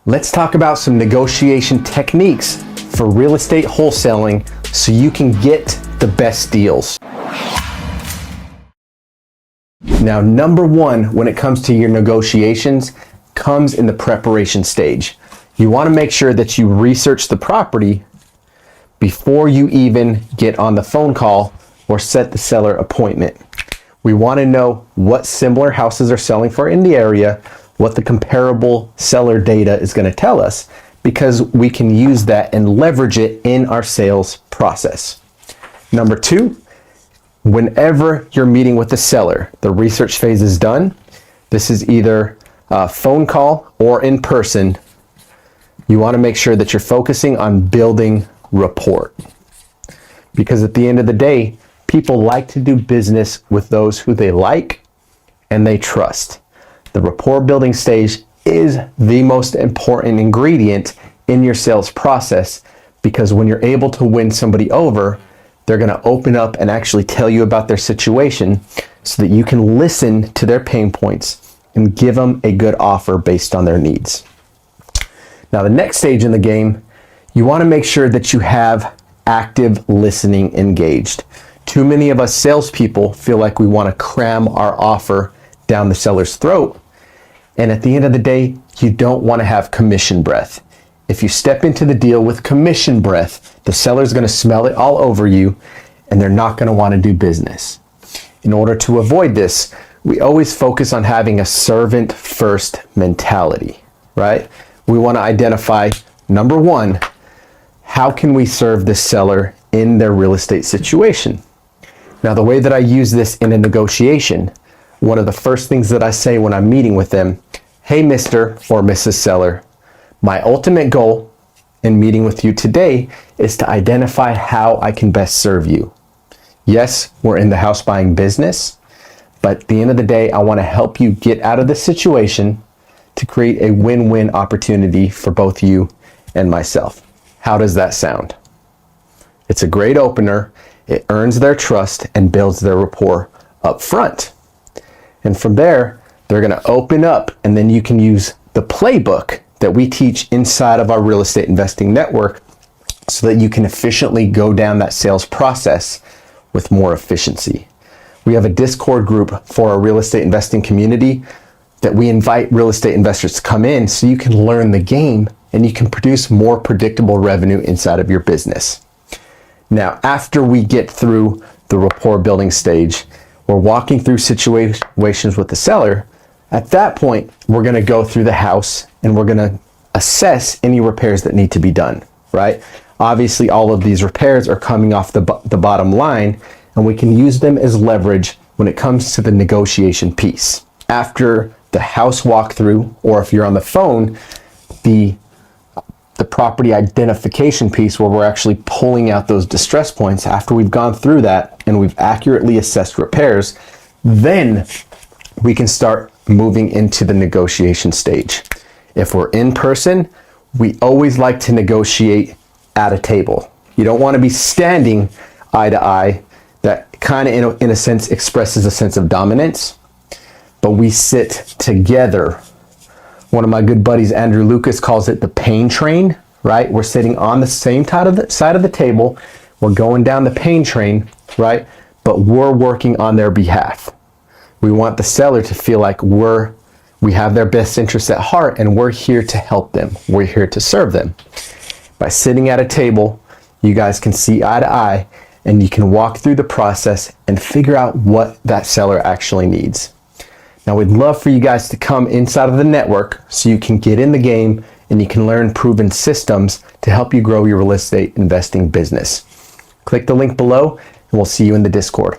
Let's talk about some negotiation techniques for real estate wholesaling so you can get the best deals. Now, number one, when it comes to your negotiations, comes in the preparation stage. You want to make sure that you research the property before you even get on the phone call or set the seller appointment. We want to know what similar houses are selling for in the area, what the comparable seller data is going to tell us, because we can use that and leverage it in our sales process. Number two, whenever you're meeting with the seller, the research phase is done. This is either a phone call or in person. You want to make sure that you're focusing on building rapport. Because at the end of the day, people like to do business with those who they like and they trust. The rapport building stage is the most important ingredient in your sales process, because when you're able to win somebody over, they're going to open up and actually tell you about their situation so that you can listen to their pain points and give them a good offer based on their needs. Now, the next stage in the game, you want to make sure that you have active listening engaged. Too many of us salespeople feel like we want to cram our offer down the seller's throat. And at the end of the day, you don't want to have commission breath. If you step into the deal with commission breath, the seller's going to smell it all over you and they're not going to want to do business. In order to avoid this, we always focus on having a servant first mentality, right? We want to identify, number one, how can we serve this seller in their real estate situation? Now, the way that I use this in a negotiation, one of the first things that I say when I'm meeting with them, hey, Mr. or Mrs. Seller, my ultimate goal in meeting with you today is to identify how I can best serve you. Yes, we're in the house buying business, but at the end of the day, I want to help you get out of this situation to create a win-win opportunity for both you and myself. How does that sound? It's a great opener. It earns their trust and builds their rapport up front. And from there, they're going to open up, and then you can use the playbook that we teach inside of our real estate investing network so that you can efficiently go down that sales process with more efficiency. We have a Discord group for our real estate investing community that we invite real estate investors to come in so you can learn the game and you can produce more predictable revenue inside of your business. Now, after we get through the rapport building stage, we're walking through situations with the seller. At that point, we're going to go through the house and we're going to assess any repairs that need to be done, right? Obviously, all of these repairs are coming off the bottom line, and we can use them as leverage when it comes to the negotiation piece. After the house walkthrough, or if you're on the phone, the property identification piece where we're actually pulling out those distress points, after we've gone through that and we've accurately assessed repairs, then we can start moving into the negotiation stage. If we're in person, we always like to negotiate at a table. You don't want to be standing eye to eye. That kind of, in a sense, expresses a sense of dominance. But we sit together. One of my good buddies, Andrew Lucas, calls it the pain train, right? We're sitting on the same side of the table. We're going down the pain train, right? But we're working on their behalf. We want the seller to feel like we have their best interests at heart and we're here to help them. We're here to serve them. By sitting at a table, you guys can see eye to eye and you can walk through the process and figure out what that seller actually needs. Now, we'd love for you guys to come inside of the network so you can get in the game and you can learn proven systems to help you grow your real estate investing business. Click the link below and we'll see you in the Discord.